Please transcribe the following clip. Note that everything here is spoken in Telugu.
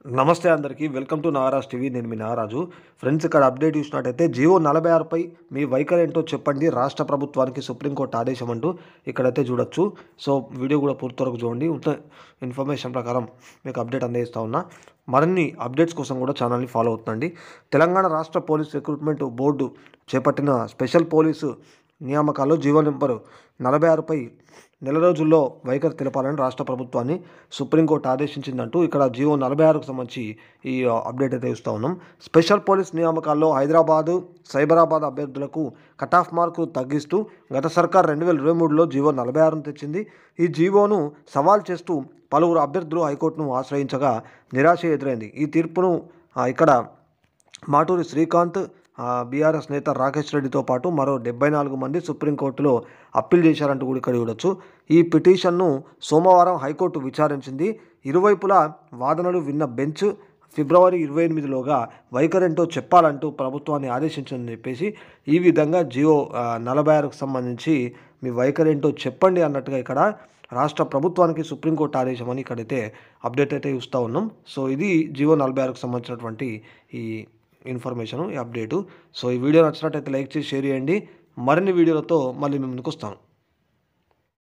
నమస్తే అందరికీ వెల్కమ్ టు నాగరాజ్ టీవీ. నేను మీ నాగరాజు. ఫ్రెండ్స్, ఇక్కడ అప్డేట్ చూసినట్టయితే జియో 46పై మీ వైఖరి ఏంటో చెప్పండి, రాష్ట్ర ప్రభుత్వానికి సుప్రీంకోర్టు ఆదేశం అంటూ ఇక్కడైతే చూడొచ్చు. సో వీడియో కూడా పూర్తి వరకు చూడండి. ఉన్న ఇన్ఫర్మేషన్ ప్రకారం మీకు అప్డేట్ అందిస్తూ ఉన్నా. మరిన్ని అప్డేట్స్ కోసం కూడా ఛానల్ని ఫాలో అవుతుందండి. తెలంగాణ రాష్ట్ర పోలీస్ రిక్రూట్మెంట్ బోర్డు చేపట్టిన స్పెషల్ పోలీసు నియామకాల్లో జియో నెంబర్ 46పై నెల రోజుల్లో వైఖరి తెలపాలని రాష్ట్ర ప్రభుత్వాన్ని సుప్రీంకోర్టు ఆదేశించిందంటూ ఇక్కడ జియో 46కు సంబంధించి ఈ అప్డేట్ అయితే ఇస్తూ ఉన్నాం. స్పెషల్ పోలీస్ నియామకాల్లో హైదరాబాదు, సైబరాబాద్ అభ్యర్థులకు కటాఫ్ మార్కు తగ్గిస్తూ గత సర్కార్ 2023లో జియో 46ను తెచ్చింది. ఈ జియోను సవాల్ చేస్తూ పలువురు అభ్యర్థులు హైకోర్టును ఆశ్రయించగా నిరాశ ఎదురైంది. ఈ తీర్పును ఇక్కడ మాటూరి శ్రీకాంత్, బీఆర్ఎస్ నేత రాకేష్ రెడ్డితో పాటు మరో 74 మంది సుప్రీంకోర్టులో అప్పీల్ చేశారంటూ కూడా ఇక్కడ చూడొచ్చు. ఈ పిటిషన్ను సోమవారం హైకోర్టు విచారించింది. ఇరువైపులా వాదనలు విన్న బెంచ్ ఫిబ్రవరి 28లోగా వైఖరేంటో చెప్పాలంటూ ప్రభుత్వాన్ని ఆదేశించిందని చెప్పేసి ఈ విధంగా జియో 46కు సంబంధించి మీ వైఖరేంటో చెప్పండి అన్నట్టుగా ఇక్కడ రాష్ట్ర ప్రభుత్వానికి సుప్రీంకోర్టు ఆదేశం అని ఇక్కడైతే అప్డేట్ అయితే ఇస్తూ ఉన్నాం. సో ఇది జియో 46కు సంబంధించినటువంటి ఈ ఇన్ఫర్మేషను, ఈ అప్డేటు. సో ఈ వీడియో నచ్చినట్టయితే లైక్ చేసి షేర్ చేయండి. మరిన్ని వీడియోలతో మళ్ళీ మేము ముందుకు వస్తాను.